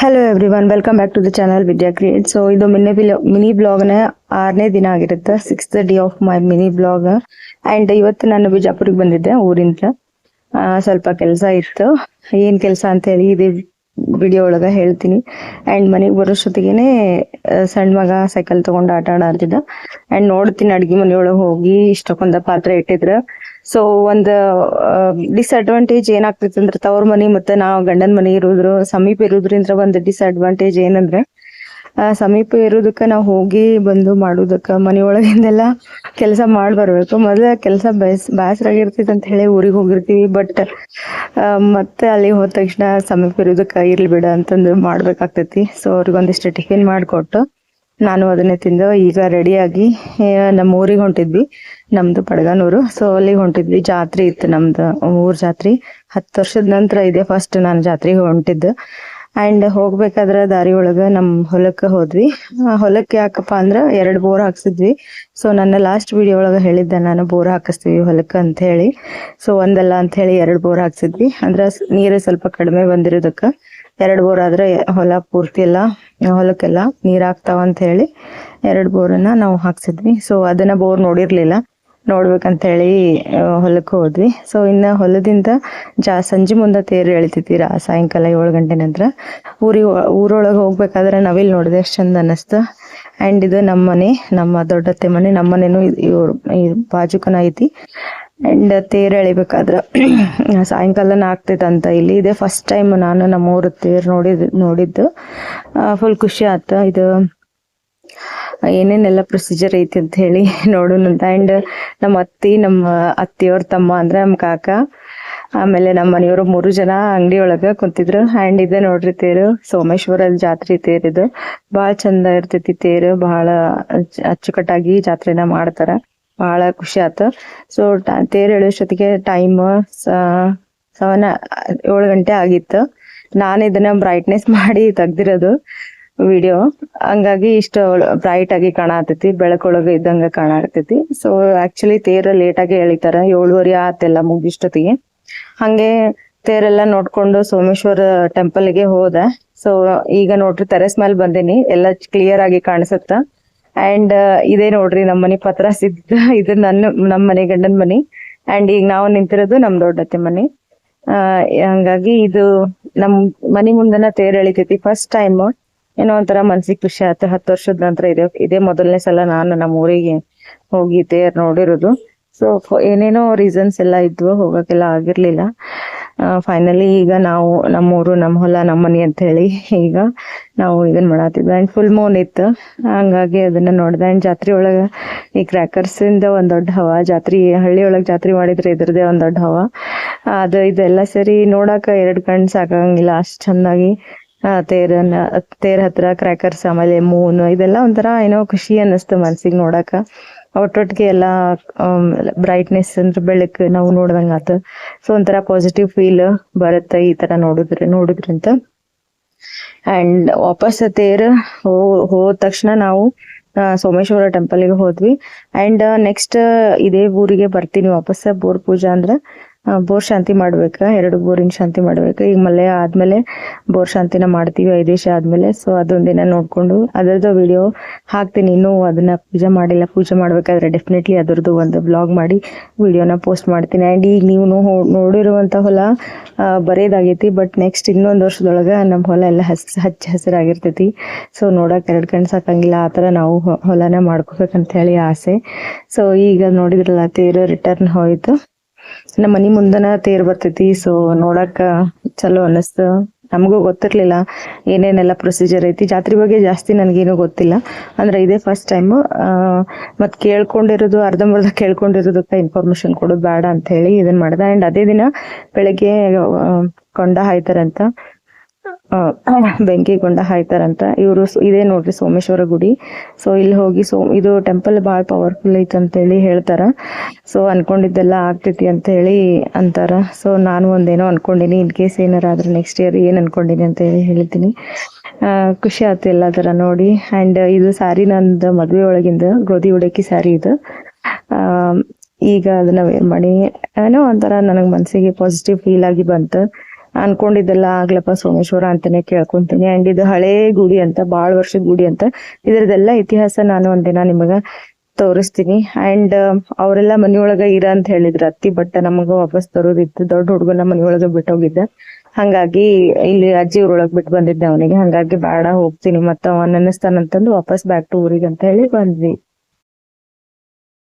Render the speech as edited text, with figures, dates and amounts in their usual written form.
Hello everyone, welcome back to the channel Vidya create. So ಇದು mini ಬ್ಲಾಗ್ನ 6ನೇ ದಿನ ಆಗಿರುತ್ತೆ, 6th day of my mini blog. And ಇವತ್ತು ನಾನು ಬಿಜಾಪುರಿಗೆ ಬಂದಿದ್ದೆ ಊರಿಂದ. ಸ್ವಲ್ಪ ಕೆಲಸ ಇತ್ತು. ಏನ್ ಕೆಲಸ ಅಂತ ಹೇಳಿ ಇದೇ ವಿಡಿಯೋ ಒಳಗ ಹೇಳ್ತೀನಿ. ಅಂಡ್ ಮನೆಗೆ ಬರೋಷ್ಟೊತ್ತಿಗೆನೆ ಸಣ್ಣ ಮಗ ಸೈಕಲ್ ತಗೊಂಡು ಆಟ ಆಡ್ತಿದ್ದ. ಅಂಡ್ ನೋಡ್ತೀನಿ ಅಡ್ಗೆ ಮನೆಯೊಳಗೆ ಹೋಗಿ ಇಷ್ಟಕ್ಕೊಂದ ಪಾತ್ರೆ ಇಟ್ಟಿದ್ರ. ಸೊ ಒಂದು ಡಿಸ್ಅಡ್ವಾಂಟೇಜ್ ಏನಾಗ್ತೈತಿ ಅಂದ್ರೆ, ತವ್ರ ಮನೆ ಮತ್ತೆ ನಾವು ಗಂಡನ ಮನೆ ಸಮೀಪ ಇರೋದ್ರಿಂದ ಒಂದು ಡಿಸ್ಅಡ್ವಾಂಟೇಜ್ ಏನಂದ್ರೆ, ಸಮೀಪ ಇರೋದಕ್ಕ ನಾವು ಹೋಗಿ ಬಂದು ಮಾಡೋದಕ್ಕ ಮನೆಯೊಳಗಿಂದೆಲ್ಲ ಕೆಲಸ ಮಾಡಿ ಬರ್ಬೇಕು. ಮೊದಲ ಕೆಲಸ ಬೇಸರಾಗಿರ್ತೈತಿ ಅಂತ ಹೇಳಿ ಊರಿಗೆ ಹೋಗಿರ್ತೀವಿ. ಬಟ್ ಮತ್ತೆ ಅಲ್ಲಿ ಹೋದ ತಕ್ಷಣ ಸಮೀಪ ಇರೋದಕ್ಕ ಇರ್ಲಿ ಬಿಡ ಅಂತಂದು ಮಾಡ್ಬೇಕಾಗ್ತೈತಿ. ಸೊ ಅವ್ರಿಗೊಂದಿಷ್ಟು ಟಿಫಿನ್ ಮಾಡಿಕೊಟ್ಟು ನಾನು ಅದನ್ನೇ ತಿಂದು ಈಗ ರೆಡಿಯಾಗಿ ನಮ್ಮ ಊರಿಗೆ ಹೊಂಟಿದ್ವಿ. ನಮ್ದು ಪಡಗನೂರು. ಸೊ ಅಲ್ಲಿಗೆ ಹೊಂಟಿದ್ವಿ. ಜಾತ್ರೆ ಇತ್ತು ನಮ್ದು ಊರ್ ಜಾತ್ರೆ. 10 ವರ್ಷದ ನಂತರ ಇದೆ ಫಸ್ಟ್ ನಾನು ಜಾತ್ರೆಗೆ ಹೊಂಟಿದ್ದು. ಅಂಡ್ ಹೋಗ್ಬೇಕಾದ್ರೆ ದಾರಿ ಒಳಗ ನಮ್ ಹೊಲಕ್ಕೆ ಹೋದ್ವಿ. ಹೊಲಕ್ಕೆ ಯಾಕಪ್ಪ ಅಂದ್ರ 2 ಬೋರ್ ಹಾಕ್ಸಿದ್ವಿ. ಸೊ ನನ್ನ ಲಾಸ್ಟ್ ವಿಡಿಯೋ ಒಳಗ ಹೇಳಿದ್ದೆ ನಾನು, ಬೋರ್ ಹಾಕಿಸ್ತೀವಿ ಹೊಲಕ್ಕೆ ಅಂತ ಹೇಳಿ. ಸೊ ಒಂದಲ್ಲ ಅಂತ ಹೇಳಿ 2 ಬೋರ್ ಹಾಕ್ಸಿದ್ವಿ. ಅಂದ್ರ ನೀರು ಸ್ವಲ್ಪ ಕಡಿಮೆ ಬಂದಿರೋದಕ್ಕ 2 ಬೋರ್ ಆದ್ರೆ ಹೊಲ ಪೂರ್ತಿ ಎಲ್ಲ ಹೊಲಕ್ಕೆಲ್ಲ ನೀರ್ ಹಾಕ್ತಾವ ಅಂತ ಹೇಳಿ 2 ಬೋರನ್ನ ನಾವು ಹಾಕ್ಸಿದ್ವಿ. ಸೊ ಅದನ್ನ ಬೋರ್ ನೋಡಿರ್ಲಿಲ್ಲ, ನೋಡ್ಬೇಕಂತ ಹೇಳಿ ಹೊಲಕ್ಕೆ ಹೋದ್ವಿ. ಸೊ ಇನ್ನ ಹೊಲದಿಂದ ಸಂಜೆ ಮುಂದೆ ತೇರು ಎಳಿತಿದ್ದೀರ ಸಾಯಂಕಾಲ 7 ಗಂಟೆ ನಂತರ. ಊರೊಳಗೆ ಹೋಗ್ಬೇಕಾದ್ರೆ ನಾವಿಲ್ಲಿ ನೋಡಿದೆ, ಎಷ್ಟು ಚಂದ ಅನ್ನಿಸ್ತು. ಅಂಡ್ ಇದು ನಮ್ಮ ಮನೆ, ನಮ್ಮ ದೊಡ್ಡತ್ತೆ ಮನೆ. ನಮ್ಮ ಮನೆನೂ ಈ ಬಾಜುಕನ ಐತಿ. ಅಂಡ್ ತೇರು ಎಳಿಬೇಕಾದ್ರ ಸಾಯಂಕಾಲನ ಆಗ್ತೈತಂತ ಇಲ್ಲಿ. ಇದೇ ಫಸ್ಟ್ ಟೈಮ್ ನಾನು ನಮ್ಮೂರ ತೇರು ನೋಡಿದ್ದು. ಫುಲ್ ಖುಷಿ ಆತ. ಇದು ಏನೇನೆಲ್ಲ ಪ್ರೊಸೀಜರ್ ಐತಿ ಅಂತ ಹೇಳಿ ನೋಡೋಣಂತ. ಅಂಡ್ ನಮ್ಮ ಅತ್ತಿಯವ್ರ ತಮ್ಮ ಅಂದ್ರೆ ನಮ್ಮ ಕಾಕ, ಆಮೇಲೆ ನಮ್ಮ ಮನೆಯವರು 3 ಜನ ಅಂಗಡಿ ಒಳಗ ಕುಂತಿದ್ರು. ಅಂಡ್ ಇದೆ ನೋಡ್ರಿ ತೇರು, ಸೋಮೇಶ್ವರ ಜಾತ್ರೆ ತೇರಿದು. ಬಹಳ ಚಂದ ಇರ್ತೈತಿ ತೇರು, ಬಹಳ ಅಚ್ಚುಕಟ್ಟಾಗಿ ಜಾತ್ರೆನ ಮಾಡ್ತಾರ. ಬಹಳ ಖುಷಿ ಆತ. ಸೊ ತೇರು ಎಳೆಯೋಷ್ಟೊತ್ತಿಗೆ ಟೈಮ್ 7 ಗಂಟೆ ಆಗಿತ್ತು. ನಾನು ಇದನ್ನ ಬ್ರೈಟ್ನೆಸ್ ಮಾಡಿ ತೆಗ್ದಿರೋದು ವಿಡಿಯೋ, ಹಂಗಾಗಿ ಇಷ್ಟು ಬ್ರೈಟ್ ಆಗಿ ಕಾಣತೈತಿ, ಬೆಳಕೊಳಗ ಇದ್ದಂಗ ಕಾಣತೈತಿ. ಸೊ ಆಕ್ಚುಲಿ ತೇರು ಲೇಟ್ ಆಗಿ ಎಳಿತಾರ, 7:30 ಆತೆಲ್ಲ ಮುಗಿಷ್ಟೊತ್ತಿಗೆ. ಹಂಗೆ ತೇರೆಲ್ಲ ನೋಡ್ಕೊಂಡು ಸೋಮೇಶ್ವರ ಟೆಂಪಲ್ಗೆ ಹೋದೆ. ಸೊ ಈಗ ನೋಡ್ರಿ ಟೆರೆಸ್ ಮೇಲೆ ಬಂದೀನಿ, ಎಲ್ಲ ಕ್ಲಿಯರ್ ಆಗಿ ಕಾಣಿಸುತ್ತ. ಅಂಡ್ ಇದೇ ನೋಡ್ರಿ ನಮ್ಮ ಮನೆ ಪತ್ರಾಸ್ ಇದ್ದ, ಇದು ನಮ್ಮ ಮನೆ ಗಂಡನ ಮನೆ. ಅಂಡ್ ಈಗ ನಾವು ನಿಂತಿರೋದು ನಮ್ ದೊಡ್ಡತ್ತೆ ಮನೆ. ಹಂಗಾಗಿ ಇದು ನಮ್ ಮನೆ ಮುಂದನ ತೇರ್ ಎಳಿತೈತಿ ಫಸ್ಟ್ ಟೈಮ್. ಏನೋ ಒಂಥರ ಮನ್ಸಿಗೆ ಖುಷಿ ಆಯ್ತು. 10 ವರ್ಷದ ನಂತರ ಇದೇ ಮೊದಲನೇ ಸಲ ನಾನು ನಮ್ಮ ಊರಿಗೆ ಹೋಗಿ ತೇರ್ ನೋಡಿರೋದು. ಸೊ ಏನೇನೋ ರೀಸನ್ಸ್ ಎಲ್ಲ ಇದ್ವು, ಹೋಗಕ್ಕೆಲ್ಲ ಆಗಿರ್ಲಿಲ್ಲ. ಫೈನಲಿ ಈಗ ನಾವು ನಮ್ಮೂರು, ನಮ್ಮ ಹೊಲ, ನಮ್ಮ ಮನೆ ಅಂತ ಹೇಳಿ ಈಗ ನಾವು ಇದನ್ನ ಮಾಡತ್ತಿದ್ವಿ. ಅಂಡ್ ಫುಲ್ ಮೂನ್ ಇತ್ತು, ಹಂಗಾಗಿ ಅದನ್ನ ನೋಡಿದೆ. ಅಂಡ್ ಜಾತ್ರೆ ಒಳಗ ಈ ಕ್ರ್ಯಾಕರ್ಸ್ ಇಂದ ಒಂದ್ ದೊಡ್ಡ ಹವಾ. ಹಳ್ಳಿ ಒಳಗ್ ಜಾತ್ರೆ ಮಾಡಿದ್ರೆ ಇದ್ರದೇ ಒಂದ್ ದೊಡ್ಡ ಹವಾ. ಇದೆಲ್ಲ ಸರಿ ನೋಡಾಕ 2 ಕಣ್ಣು ಸಾಕಾಗಂಗಿಲ್ಲ, ಅಷ್ಟ್ ಚಂದಾಗಿ ತೇರ್ ಹತ್ರ ಕ್ರ್ಯಾಕರ್ಸ್, ಆಮೇಲೆ ಮೂನ್, ಇದೆಲ್ಲ ಒಂಥರ ಏನೋ ಖುಷಿ ಅನ್ನಿಸ್ತು ಮನ್ಸಿಗೆ ನೋಡಾಕ. ಒಟ್ಟೊಟ್ಟಿಗೆ ಎಲ್ಲ ಬ್ರೈಟ್ನೆಸ್ ಅಂದ್ರೆ ಬೆಳಕು ನಾವು ನೋಡ್ದಂಗ ಆತ. ಸೊ ಒಂಥರ ಪಾಸಿಟಿವ್ ಫೀಲ್ ಬರುತ್ತೆ ಈ ತರ ನೋಡಿದ್ರಂತ. ಅಂಡ್ ವಾಪಸ್ ತೇರು ಹೋದ ತಕ್ಷಣ ನಾವು ಸೋಮೇಶ್ವರ ಟೆಂಪಲ್ಗೆ ಹೋದ್ವಿ. ಅಂಡ್ ನೆಕ್ಸ್ಟ್ ಇದೇ ಊರಿಗೆ ಬರ್ತೀನಿ ವಾಪಸ್. ಬೋರ್ ಪೂಜಾ ಅಂದ್ರೆ ಬೋರ್ ಶಾಂತಿ ಮಾಡ್ಬೇಕ, 2 ಬೋರಿನ ಶಾಂತಿ ಮಾಡ್ಬೇಕು. ಈಗ ಮಳೆ ಆದ್ಮೇಲೆ ಬೋರ್ ಶಾಂತಿನ ಮಾಡ್ತೀವಿ 5 ದಿವಸ ಆದ್ಮೇಲೆ. ಸೊ ಅದೊಂದಿನ ನೋಡ್ಕೊಂಡು ಅದರದ್ದು ವಿಡಿಯೋ ಹಾಕ್ತೀನಿ. ಇನ್ನೂ ಅದನ್ನ ಪೂಜೆ ಮಾಡಿಲ್ಲ, ಪೂಜೆ ಮಾಡ್ಬೇಕಾದ್ರೆ ಡೆಫಿನೆಟ್ಲಿ ಅದರದ್ದು ಒಂದು ಬ್ಲಾಗ್ ಮಾಡಿ ವಿಡಿಯೋನ ಪೋಸ್ಟ್ ಮಾಡ್ತೀನಿ. ಅಂಡ್ ಈಗ ನೀವು ನೋಡಿರುವಂತ ಹೊಲ ಬರೇದಾಗೈತಿ, ಬಟ್ ನೆಕ್ಸ್ಟ್ ಇನ್ನೊಂದು ವರ್ಷದೊಳಗ ನಮ್ಮ ಹೊಲ ಎಲ್ಲ ಹಚ್ಚ ಹಸಿರಾಗಿರ್ತೈತಿ. ಸೊ ನೋಡಕ್ 2 ಕಣ್ಣು ಸಾಕಂಗಿಲ್ಲ, ಆ ತರ ನಾವು ಹೊಲನ ಮಾಡ್ಕೋಬೇಕಂತ ಹೇಳಿ ಆಸೆ. ಸೊ ಈಗ ನೋಡಿದ್ರಲ್ಲ ತೇರು ರಿಟರ್ನ್ ಹೋಯ್ತು. ನಮ್ಮ ಮನಿ ಮುಂದನ ತೇರ್ ಬರ್ತೈತಿ. ಸೊ ನೋಡಕ ಚಲೋ ಅನ್ನಿಸ್ತು. ನಮಗೂ ಗೊತ್ತಿರ್ಲಿಲ್ಲ ಏನೇನೆಲ್ಲ ಪ್ರೊಸೀಜರ್ ಐತಿ. ಜಾತ್ರೆ ಬಗ್ಗೆ ಜಾಸ್ತಿ ನನ್ಗೇನು ಗೊತ್ತಿಲ್ಲ, ಅಂದ್ರೆ ಇದೇ ಫಸ್ಟ್ ಟೈಮ್. ಮತ್ ಕೇಳ್ಕೊಂಡಿರೋದು ಅರ್ಧಂಬರ್ಧ ಕೇಳ್ಕೊಂಡಿರೋದಕ್ಕ ಇನ್ಫಾರ್ಮೇಶನ್ ಕೊಡೋದು ಬೇಡ ಅಂತ ಹೇಳಿ ಇದನ್ ಮಾಡ್ದೆ. ಅಂಡ್ ಅದೇ ದಿನ ಬೆಳಗ್ಗೆ ಕೊಂಡ ಹಾಯ್ತಾರಂತ, ಬೆಂಕಿ ಕೊಂಡ ಹಾಯ್ತಾರಂತ ಇವರು. ಇದೇ ನೋಡ್ರಿ ಸೋಮೇಶ್ವರ ಗುಡಿ. ಸೊ ಇಲ್ಲಿ ಹೋಗಿ ಇದು ಟೆಂಪಲ್ ಬಹಳ ಪವರ್ಫುಲ್ ಐತಿ ಅಂತ ಹೇಳಿ ಹೇಳ್ತಾರ. ಸೊ ಅನ್ಕೊಂಡಿದ್ದೆಲ್ಲ ಆಗ್ತೈತಿ ಅಂತ ಹೇಳಿ ಅಂತಾರ. ಸೊ ನಾನು ಒಂದೇನೋ ಅನ್ಕೊಂಡಿನಿ, ಇನ್ ಕೇಸ್ ಏನಾರ ಆದ್ರೆ ನೆಕ್ಸ್ಟ್ ಇಯರ್ ಏನ್ ಅನ್ಕೊಂಡಿನಿ ಅಂತ ಹೇಳಿ ಹೇಳ್ತೀನಿ. ಖುಷಿ ಆಯ್ತು ಎಲ್ಲ ತರ ನೋಡಿ. ಅಂಡ್ ಇದು ಸ್ಯಾರಿ ನಂದು ಮದ್ವೆ ಒಳಗಿಂದ ಗೋಧಿ ಉಡಕಿ ಸ್ಯಾರಿ ಇದು. ಈಗ ಅದನ್ನ ವೇರ್ ಮಾಡಿ ಏನೋ ಒಂಥರ ನನಗ್ ಮನ್ಸಿಗೆ ಪಾಸಿಟಿವ್ ಫೀಲ್ ಆಗಿ ಬಂತು. ಅನ್ಕೊಂಡಿದ್ದೆಲ್ಲ ಆಗ್ಲಪ್ಪ ಸೋಮೇಶ್ವರ ಅಂತಾನೆ ಕೇಳ್ಕೊಂತೀನಿ. ಅಂಡ್ ಇದು ಹಳೇ ಗುಡಿ ಅಂತ, ಬಾಳ ವರ್ಷದ ಗುಡಿ ಅಂತ. ಇದ್ರದೆಲ್ಲ ಇತಿಹಾಸ ನಾನು ಒಂದಿನ ನಿಮಗ ತೋರಿಸ್ತೀನಿ. ಅಂಡ್ ಅವರೆಲ್ಲ ಮನಿಯೊಳಗ ಇರ ಅಂತ ಹೇಳಿದ್ರ ಅತ್ತಿ, ಬಟ್ ನಮಗ ವಾಪಸ್ ತರೋದಿತ್ತು. ದೊಡ್ಡ ಹುಡುಗನ ಮನಿಯೊಳಗ ಬಿಟ್ಟೋಗಿದ್ದ, ಹಂಗಾಗಿ ಇಲ್ಲಿ ಅಜ್ಜಿ ಊರೊಳಗ್ ಬಿಟ್ಟು ಬಂದಿದ್ದೆ ಅವನಿಗೆ. ಹಂಗಾಗಿ ಬೇಡ ಹೋಗ್ತೀನಿ ಮತ್ತ ಅವ ನೆನೆಸ್ತಾನಂತಂದು ವಾಪಸ್ ಬ್ಯಾಕ್ ಟು ಊರಿಗೆ ಅಂತ ಹೇಳಿ ಬಂದ್ವಿ.